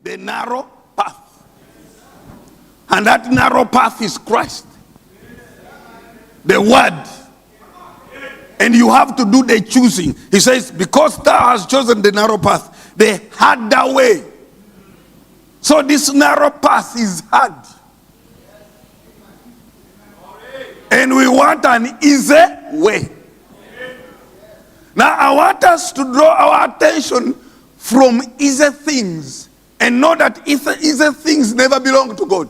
the narrow path. And that narrow path is Christ. The word. And you have to do the choosing. He says, because thou hast chosen the narrow path, the harder way. So this narrow path is hard. And we want an easy way. Now I want us to draw our attention from easy things and know that easy things never belong to God.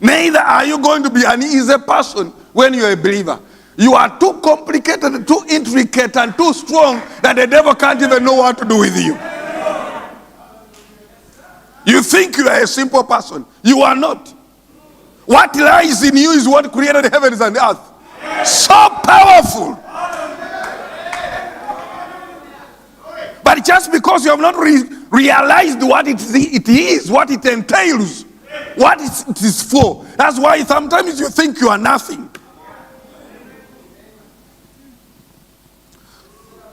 Neither are you going to be an easy person when you're a believer. You are too complicated, too intricate, and too strong that the devil can't even know what to do with you. You think you are a simple person. You are not. What lies in you is what created the heavens and the earth. So powerful. But just because you have not realized what it is, what it entails, what it is for, that's why sometimes you think you are nothing.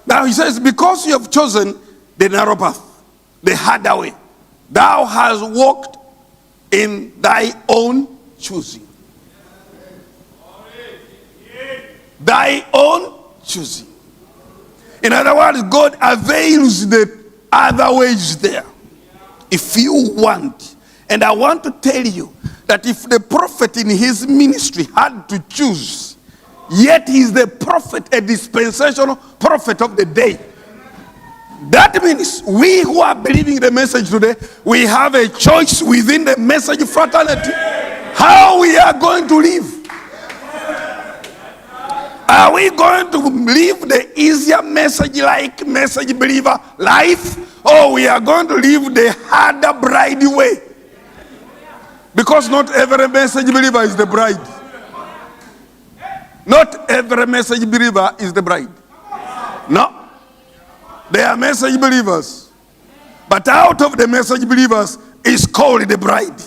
Now he says, because you have chosen the narrow path, the harder way, thou hast walked in thy own choosing. Thy own choosing. In other words, God avails the other ways there. If you want. And I want to tell you that if the prophet in his ministry had to choose, yet he is the prophet, a dispensational prophet of the day. That means we who are believing the message today, we have a choice within the message fraternity how we are going to live. Are we going to live the easier message like message believer life, or we are going to live the harder bride way? Because not every message believer is the bride. Not every message believer is the bride. No. They are message believers. But out of the message believers is called the bride.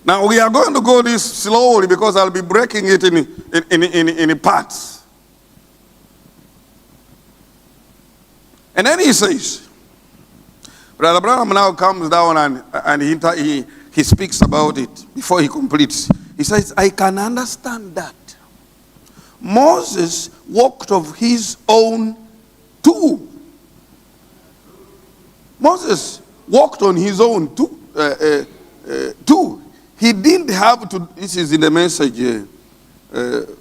Now we are going to go this slowly because I'll be breaking it in parts. And then he says, Brother Branham now comes down and he speaks about it before he completes. He says, I can understand that. Moses walked of his own too. Moses walked on his own too. He didn't have to, this is in the message,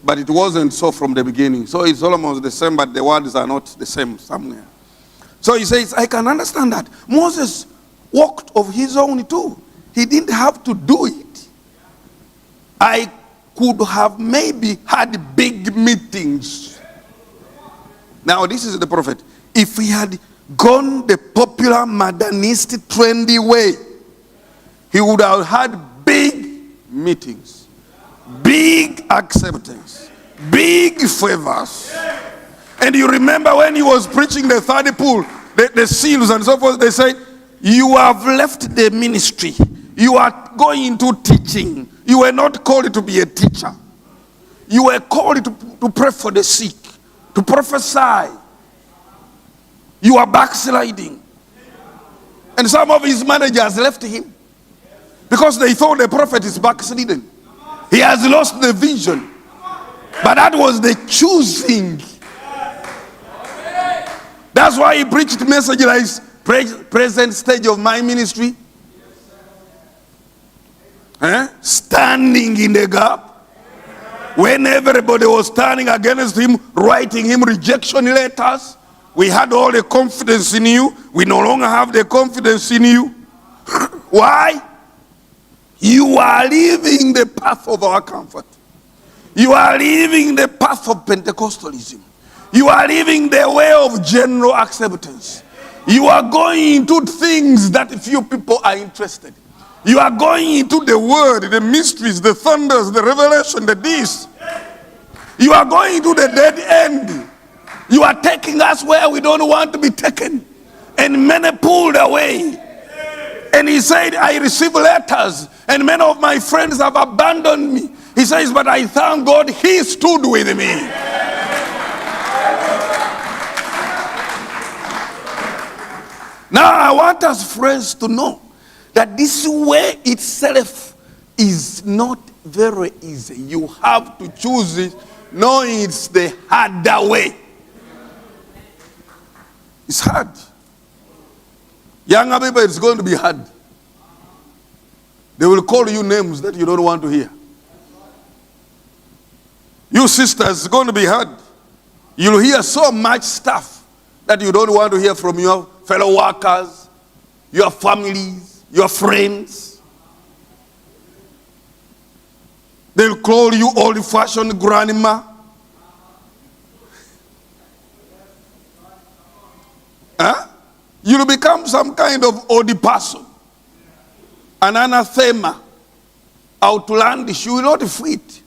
but it wasn't so from the beginning. So it's almost the same, but the words are not the same somewhere. So he says, I can understand that. Moses walked of his own too. He didn't have to do it. I could have maybe had big meetings. Now this is the prophet. If he had gone the popular modernist trendy way, he would have had big meetings, big acceptance, big favors. And you remember when he was preaching the third pool, the seals and so forth, they said, you have left the ministry. You are going into teaching. You were not called to be a teacher. You were called to pray for the sick, to prophesy. You are backsliding. And some of his managers left him because they thought the prophet is backsliding. He has lost the vision. But that was the choosing. That's why he preached message like present stage of my ministry. Standing in the gap. When everybody was standing against him, writing him rejection letters, we had all the confidence in you. We no longer have the confidence in you. Why? You are leaving the path of our comfort. You are leaving the path of Pentecostalism. You are leaving the way of general acceptance. You are going into things that few people are interested. You are going into the word, the mysteries, the thunders, the revelation, the this. You are going into the dead end. You are taking us where we don't want to be taken. And many pulled away. And he said, I received letters and many of my friends have abandoned me. He says, but I thank God he stood with me. want us, friends, to know that this way itself is not very easy. You have to choose it, knowing it's the harder way. It's hard. Younger people, it's going to be hard. They will call you names that you don't want to hear. You sisters, it's going to be hard. You'll hear so much stuff that you don't want to hear from your fellow workers, your families, your friends. They'll call you old-fashioned grandma. Huh? You'll become some kind of odd person. An anathema, outlandish. You will not fit.